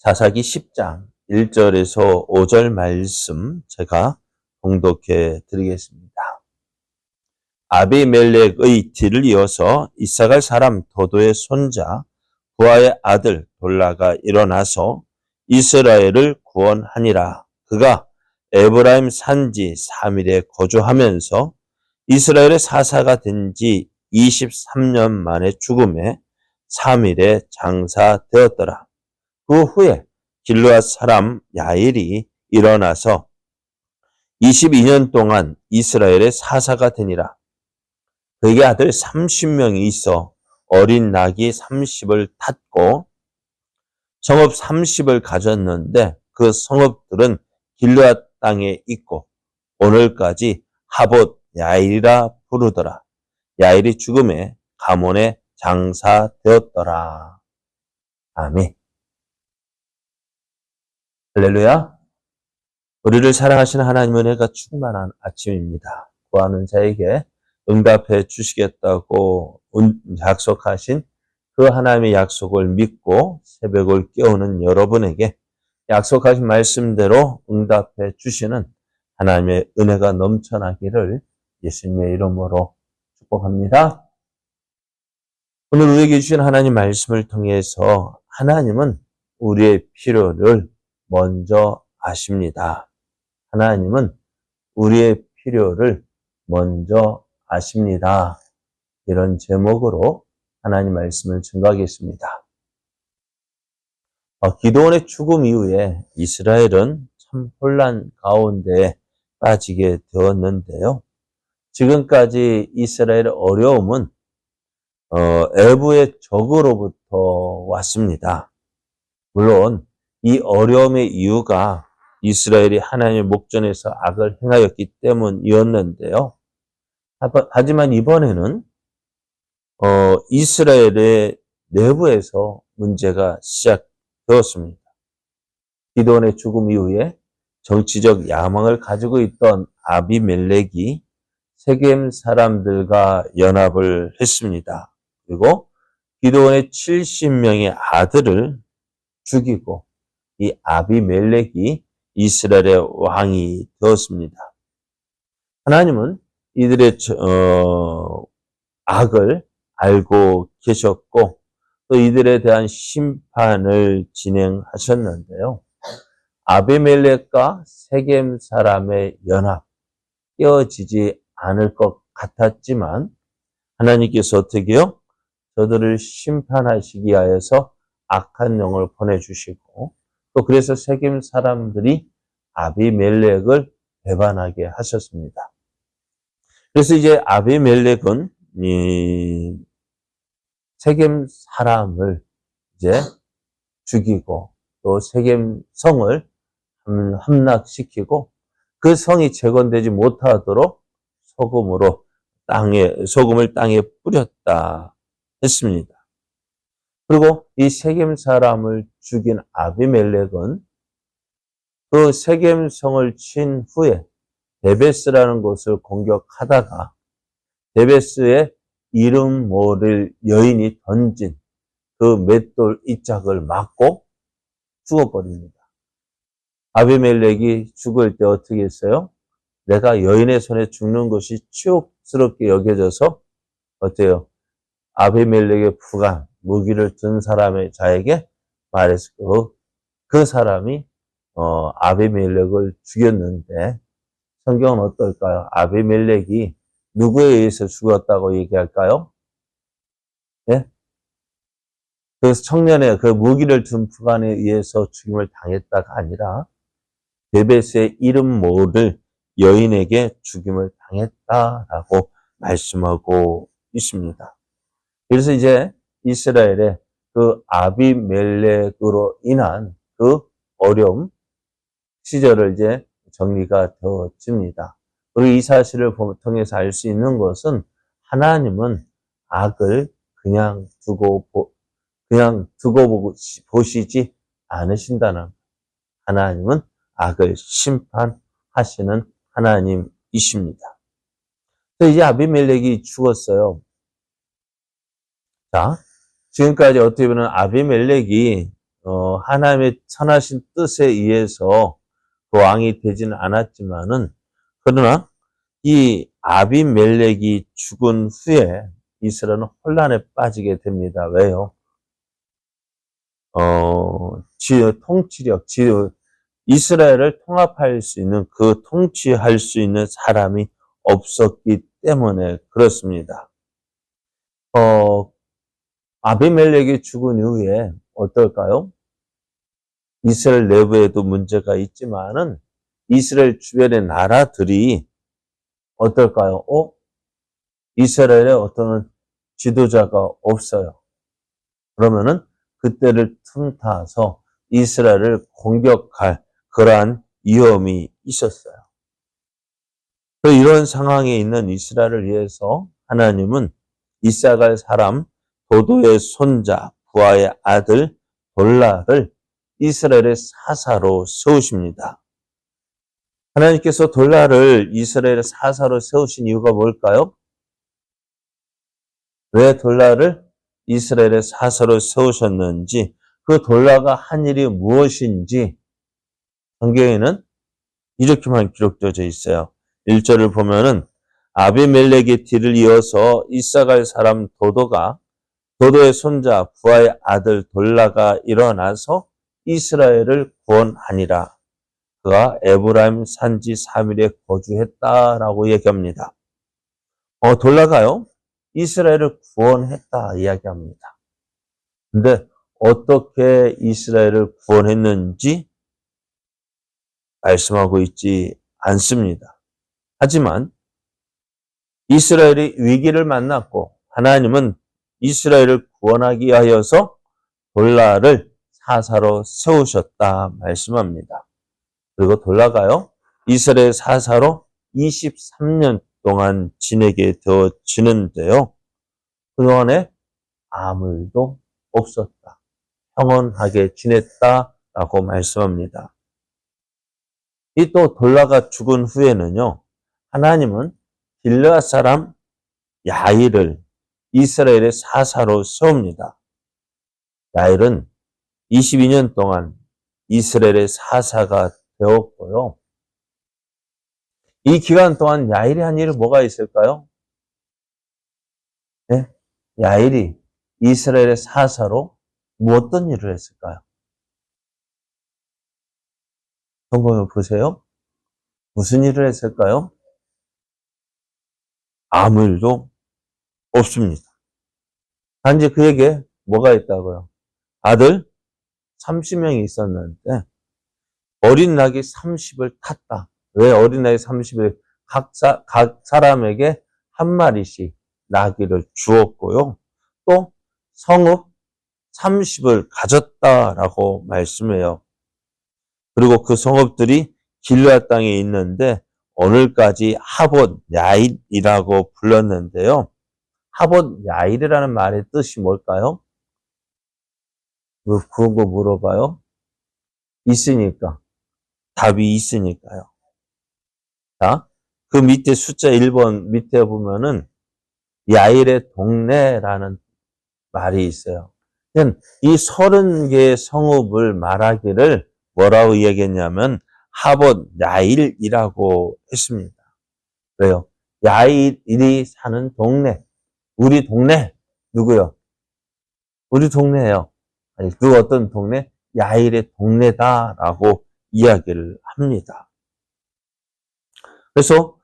사사기 10장 1절에서 5절 말씀 제가 봉독해 드리겠습니다. 아비멜렉의 뒤를 이어서 이사갈 사람 도도의 손자 부하의 아들 돌라가 일어나서 이스라엘을 구원하니라. 그가 에브라임 산지 3일에 거주하면서 이스라엘의 사사가 된 지 23년 만에 죽음에 3일에 장사되었더라. 그 후에 길르앗 사람 야일이 일어나서 22년 동안 이스라엘의 사사가 되니라. 그에게 아들 30명이 있어 어린 낙이 30을 탔고 성읍 30을 가졌는데 그 성읍들은 길르앗 땅에 있고 오늘까지 하봇 야일이라 부르더라. 야일이 죽음에 가몬에 장사되었더라. 아멘. 할렐루야. 우리를 사랑하시는 하나님의 은혜가 충만한 아침입니다. 구하는 자에게 응답해 주시겠다고 약속하신 그 하나님의 약속을 믿고 새벽을 깨우는 여러분에게 약속하신 말씀대로 응답해 주시는 하나님의 은혜가 넘쳐나기를 예수님의 이름으로 축복합니다. 오늘 우리에게 주신 하나님 말씀을 통해서 하나님은 우리의 필요를 먼저 아십니다. 하나님은 우리의 필요를 먼저 아십니다. 이런 제목으로 하나님 말씀을 증거하겠습니다. 기드온의 죽음 이후에 이스라엘은 참 혼란 가운데 빠지게 되었는데요. 지금까지 이스라엘의 어려움은 애부의 적으로부터 왔습니다. 물론 이 어려움의 이유가 이스라엘이 하나님의 목전에서 악을 행하였기 때문이었는데요. 하지만 이번에는 이스라엘의 내부에서 문제가 시작되었습니다. 기드온의 죽음 이후에 정치적 야망을 가지고 있던 아비멜렉이 세겜 사람들과 연합을 했습니다. 그리고 기드온의 70명의 아들을 죽이고 이 아비멜렉이 이스라엘의 왕이 되었습니다. 하나님은 이들의 악을 알고 계셨고 또 이들에 대한 심판을 진행하셨는데요. 아비멜렉과 세겜 사람의 연합 깨어지지 않을 것 같았지만 하나님께서 어떻게 해요? 저들을 심판하시기 위하여서 악한 영을 보내주시고 또 그래서 세겜 사람들이 아비멜렉을 배반하게 하셨습니다. 그래서 이제 아비멜렉은 이 세겜 사람을 이제 죽이고 또 세겜 성을 함락시키고 그 성이 재건되지 못하도록 소금을 땅에 뿌렸다 했습니다. 그리고 이 세겜 사람을 죽인 아비멜렉은 그 세겜 성을 친 후에 데베스라는 곳을 공격하다가 데베스의 이름 모를 여인이 던진 그 맷돌 이짝을 맞고 죽어버립니다. 아비멜렉이 죽을 때 어떻게 했어요? 내가 여인의 손에 죽는 것이 치욕스럽게 여겨져서 어때요? 아비멜렉의 부관, 무기를 든 사람의 자에게 말했고 그 사람이 아비멜렉을 죽였는데 성경은 어떨까요? 아비멜렉이 누구에 의해서 죽었다고 얘기할까요? 예? 그 청년의 그 무기를 든 부관에 의해서 죽임을 당했다가 아니라 데베스의 이름 모를 여인에게 죽임을 당했다라고 말씀하고 있습니다. 그래서 이제 이스라엘의 그 아비멜렉으로 인한 그 어려움 시절을 이제 정리가 되어집니다. 그리고 이 사실을 통해서 알 수 있는 것은 하나님은 악을 그냥 두고 보시지 않으신다는 하나님은 악을 심판하시는 하나님이십니다. 이제 아비멜렉이 죽었어요. 자, 지금까지 어떻게 보면 아비멜렉이 하나님의 선하신 뜻에 의해서 그 왕이 되지는 않았지만은, 그러나 이 아비멜렉이 죽은 후에 이스라엘은 혼란에 빠지게 됩니다. 왜요? 통치력, 이스라엘을 통합할 수 있는, 통치할 수 있는 사람이 없었기 때문에 그렇습니다. 아비멜렉이 죽은 이후에 어떨까요? 이스라엘 내부에도 문제가 있지만은 이스라엘 주변의 나라들이 어떨까요? 이스라엘에 어떤 지도자가 없어요. 그러면은 그때를 틈타서 이스라엘을 공격할 그러한 위험이 있었어요. 이런 상황에 있는 이스라엘을 위해서 하나님은 이사갈 사람 도도의 손자 부하의 아들 돌라를 이스라엘의 사사로 세우십니다. 하나님께서 돌라를 이스라엘의 사사로 세우신 이유가 뭘까요? 왜 돌라를 이스라엘의 사사로 세우셨는지, 그 돌라가 한 일이 무엇인지 성경에는 이렇게만 기록되어 있어요. 1절을 보면은 아비멜렉의 뒤를 이어서 이사갈 사람 도도의 손자 부하의 아들 돌라가 일어나서 이스라엘을 구원하니라. 그가 에브라임 산지 3일에 거주했다라고 얘기합니다. 돌라가요, 이스라엘을 구원했다 이야기합니다. 근데 어떻게 이스라엘을 구원했는지 말씀하고 있지 않습니다. 하지만 이스라엘이 위기를 만났고 하나님은 이스라엘을 구원하기 위하여서 돌라를 사사로 세우셨다 말씀합니다. 그리고 돌라가요, 이스라엘 사사로 23년 동안 지내게 되어지는데요. 그동안에 아무 일도 없었다. 평온하게 지냈다라고 말씀합니다. 이 또 돌라가 죽은 후에는요, 하나님은 길르앗 사람 야일을 이스라엘의 사사로 세웁니다. 야일은 22년 동안 이스라엘의 사사가 되었고요. 이 기간 동안 야일이 한 일이 뭐가 있을까요? 네? 야일이 이스라엘의 사사로 어떤 일을 했을까요? 성경을 보세요. 무슨 일을 했을까요? 아무 일도 없습니다. 단지 그에게 뭐가 있다고요? 아들 30명이 있었는데 어린 낙이 30을 탔다. 왜 어린 낙이 30을? 각 사람에게 한 마리씩 나귀를 주었고요. 또 성읍 30을 가졌다라고 말씀해요. 그리고 그 성읍들이 길르앗 땅에 있는데 오늘까지 하봇 야일이라고 불렀는데요. 하봇 야일이라는 말의 뜻이 뭘까요? 그런 거 물어봐요. 있으니까. 답이 있으니까요. 자, 그 밑에 숫자 1번 밑에 보면은 야일의 동네라는 말이 있어요. 이 30개의 성읍을 말하기를 뭐라고 얘기했냐면 하봇 야일이라고 했습니다. 왜요? 야일이 사는 동네. 우리 동네. 누구요? 우리 동네예요. 아니, 그 어떤 동네? 야일의 동네다라고 이야기를 합니다. 그래서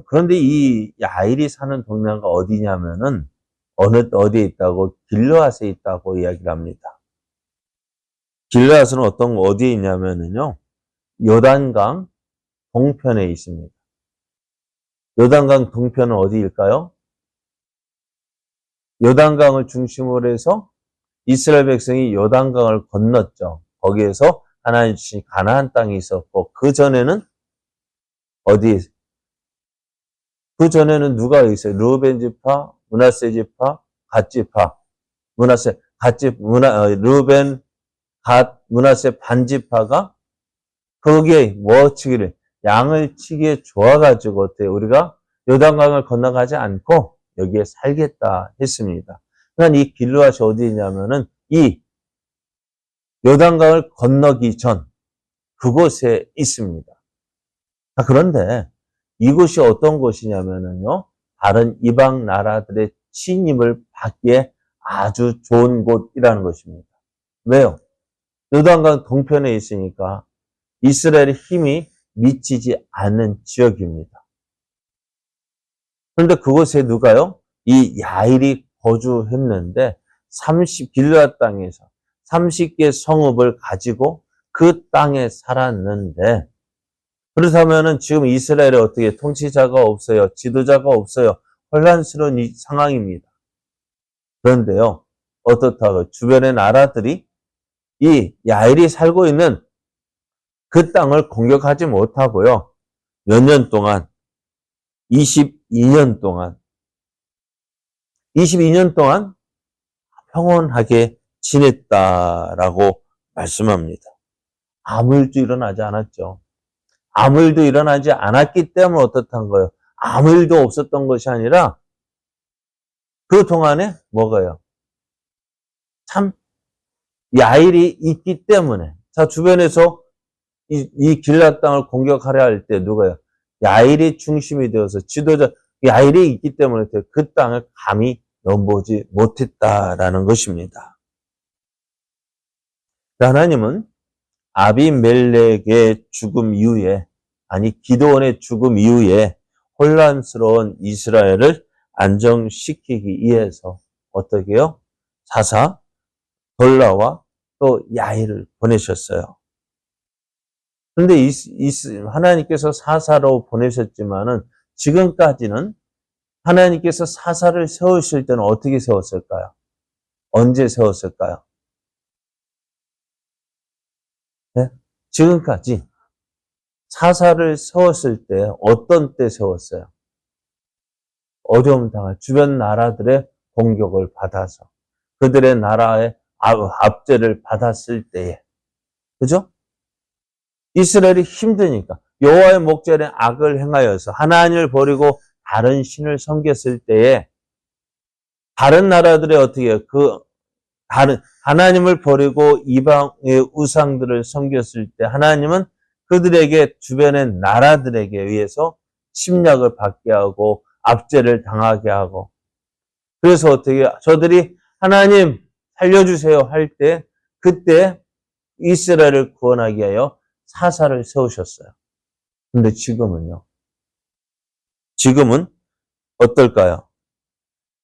그런데 이 야일이 사는 동네가 어디냐면은 어디에 있다고? 길르앗에 있다고 이야기를 합니다. 길르앗은 어디에 있냐면은요, 요단강 동편에 있습니다. 요단강 동편은 어디일까요? 요단강을 중심으로 해서 이스라엘 백성이 요단강을 건넜죠. 거기에서 하나님 주신 가나안 땅이 있었고, 그 전에는 그 전에는 누가 있어요? 르우벤 지파, 므낫세 지파, 갓 지파, 르우벤, 갓, 므낫세 반 지파가 거기에 뭐 치기를, 양을 치기에 좋아가지고 어때요? 우리가 요단강을 건너가지 않고 여기에 살겠다 했습니다. 그러니까 이 길르앗이 어디냐면은 이 요단강을 건너기 전 그곳에 있습니다. 그런데 이곳이 어떤 곳이냐면요. 다른 이방 나라들의 침입을 받기에 아주 좋은 곳이라는 것입니다. 왜요? 요단강 동편에 있으니까 이스라엘의 힘이 미치지 않는 지역입니다. 그런데 그곳에 누가요? 이 야일이 거주했는데 길르앗 땅에서 30개 성읍을 가지고 그 땅에 살았는데, 그렇다면은 지금 이스라엘에 어떻게 통치자가 없어요. 지도자가 없어요. 혼란스러운 이 상황입니다. 그런데요, 어떻다고 주변의 나라들이 이 야일이 살고 있는 그 땅을 공격하지 못하고요. 몇 년 동안, 22년 동안 평온하게 지냈다라고 말씀합니다. 아무 일도 일어나지 않았죠. 아무 일도 일어나지 않았기 때문에 어떻단 거예요? 아무 일도 없었던 것이 아니라 그 동안에 뭐가요? 참 야일이 있기 때문에. 자, 주변에서 이 길앗 땅을 공격하려 할 때 누가요? 야일이 중심이 되어서 지도자 야일이 있기 때문에 그 땅을 감히 넘보지 못했다라는 것입니다. 하나님은 아비멜렉의 죽음 이후에, 기드온의 죽음 이후에 혼란스러운 이스라엘을 안정시키기 위해서 어떻게 해요? 사사 돌라와 또 야일을 보내셨어요. 그런데 하나님께서 사사로 보내셨지만은 지금까지는 하나님께서 사사를 세우실 때는 어떻게 세웠을까요? 언제 세웠을까요? 네? 지금까지 사사를 세웠을 때 어떤 때 세웠어요? 어려움 당할 주변 나라들의 공격을 받아서 그들의 나라의 압제를 받았을 때에, 그죠? 이스라엘이 힘드니까 여호와의 목전에 악을 행하여서 하나님을 버리고 다른 신을 섬겼을 때에 다른 나라들의 어떻게 다른 하나님을 버리고 이방의 우상들을 섬겼을 때 하나님은 그들에게 주변의 나라들에게 의해서 침략을 받게 하고 압제를 당하게 하고, 그래서 어떻게 저들이 하나님 살려주세요 할 때 그때 이스라엘을 구원하기 위하여 사사를 세우셨어요. 근데 지금은 어떨까요?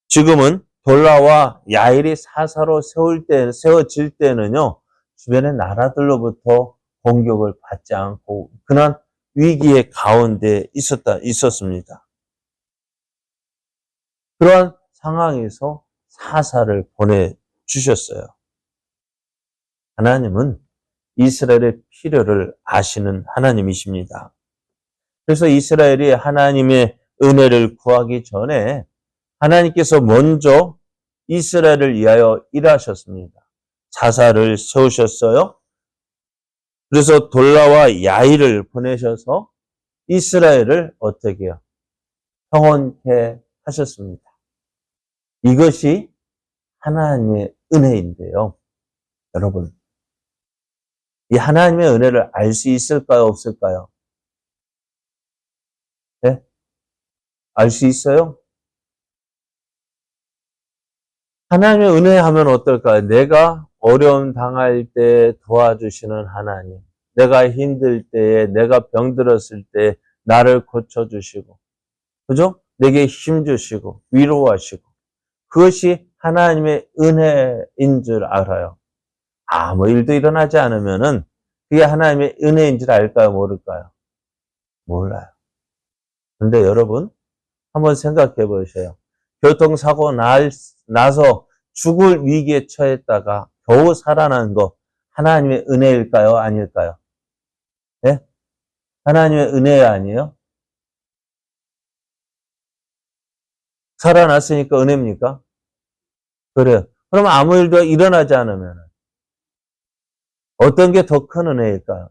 지금은 돌라와 야일이 사사로 세워질 때는요, 주변의 나라들로부터 공격을 받지 않고 그냥 위기의 가운데 있었습니다. 그러한 상황에서 사사를 보내주셨어요. 하나님은 이스라엘의 필요를 아시는 하나님이십니다. 그래서 이스라엘이 하나님의 은혜를 구하기 전에 하나님께서 먼저 이스라엘을 위하여 일하셨습니다. 사사를 세우셨어요. 그래서 돌라와 야일을 보내셔서 이스라엘을 어떻게 해요? 평온케 하셨습니다. 이것이 하나님의 은혜인데요. 여러분, 이 하나님의 은혜를 알 수 있을까요? 없을까요? 네? 알 수 있어요? 하나님의 은혜 하면 어떨까요? 내가 어려움 당할 때 도와주시는 하나님. 내가 힘들 때에, 내가 병들었을 때 나를 고쳐주시고, 그죠? 내게 힘 주시고, 위로하시고. 그것이 하나님의 은혜인 줄 알아요. 아무 일도 일어나지 않으면은 그게 하나님의 은혜인 줄 알까요? 모를까요? 몰라요. 근데 여러분, 한번 생각해 보세요. 교통사고 나서 죽을 위기에 처했다가 겨우 살아난 거 하나님의 은혜일까요? 아닐까요? 네? 하나님의 은혜 아니에요? 살아났으니까 은혜입니까? 그래요. 그럼 아무 일도 일어나지 않으면 어떤 게 더 큰 은혜일까요?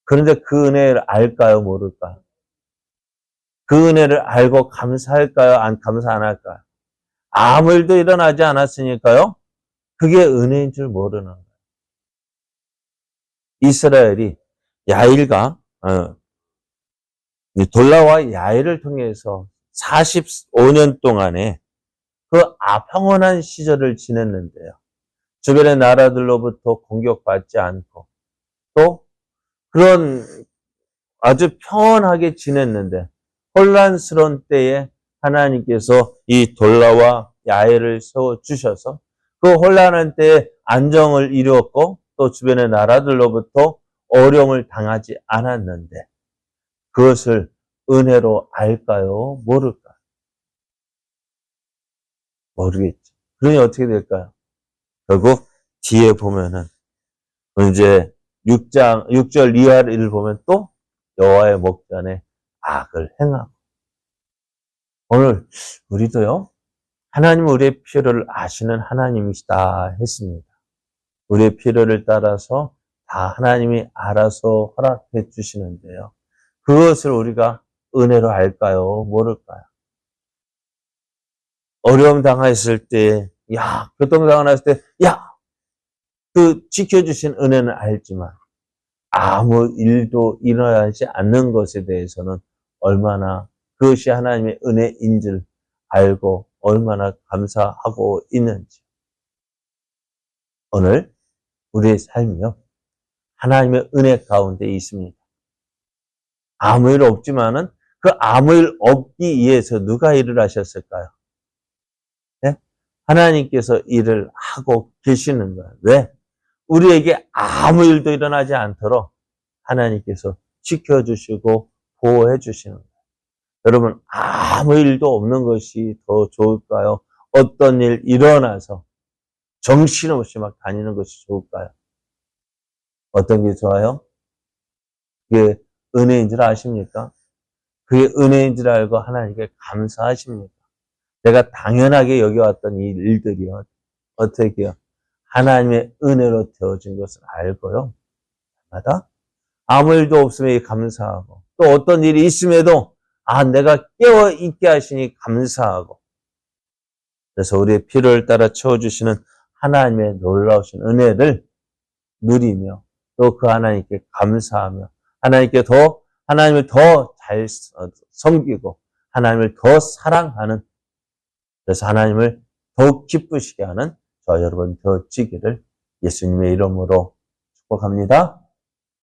그런데 그 은혜를 알까요? 모를까요? 그 은혜를 알고 감사할까요? 감사 안 할까요? 아무 일도 일어나지 않았으니까요. 그게 은혜인 줄 모르는 거예요. 이스라엘이 야일과 돌라와 야일을 통해서 45년 동안에 그 평온한 시절을 지냈는데요. 주변의 나라들로부터 공격받지 않고 또 그런 아주 평온하게 지냈는데 혼란스러운 때에 하나님께서 이 돌라와 야엘을 세워주셔서 그 혼란한 때에 안정을 이루었고 또 주변의 나라들로부터 어려움을 당하지 않았는데 그것을 은혜로 알까요? 모를까요? 모르겠죠. 그러니 어떻게 될까요? 결국 뒤에 보면은 이제 6절 이하를 보면 또 여호와의 목전에 악을 행하고 오늘 우리도요 하나님 우리의 필요를 아시는 하나님이시다 했습니다. 우리의 필요를 따라서 다 하나님이 알아서 허락해 주시는데요. 그것을 우리가 은혜로 알까요? 모를까요? 어려움 당했을 때, 교통당했을 때, 그 지켜주신 은혜는 알지만 아무 일도 일어나지 않는 것에 대해서는 얼마나 그것이 하나님의 은혜인 줄 알고 얼마나 감사하고 있는지. 오늘 우리의 삶이요. 하나님의 은혜 가운데 있습니다. 아무 일 없지만은 그 아무 일 없기 위해서 누가 일을 하셨을까요? 네? 하나님께서 일을 하고 계시는 거예요. 왜? 우리에게 아무 일도 일어나지 않도록 하나님께서 지켜주시고 보호해 주시는 거예요. 여러분 아무 일도 없는 것이 더 좋을까요? 어떤 일 일어나서 정신없이 막 다니는 것이 좋을까요? 어떤 게 좋아요? 그게 은혜인 줄 아십니까? 그게 은혜인 줄 알고 하나님께 감사하십니까? 내가 당연하게 여겨왔던 이 일들이요. 어떻게 해요? 하나님의 은혜로 되어진 것을 알고요. 마다 아무 일도 없으면 감사하고 또 어떤 일이 있음에도 내가 깨어 있게 하시니 감사하고 그래서 우리의 필요를 따라 채워주시는 하나님의 놀라우신 은혜를 누리며 또 그 하나님께 감사하며 하나님을 더 잘 섬기고 하나님을 더 사랑하는 그래서 하나님을 더욱 기쁘시게 하는 저 여러분 되어지기를 예수님의 이름으로 축복합니다.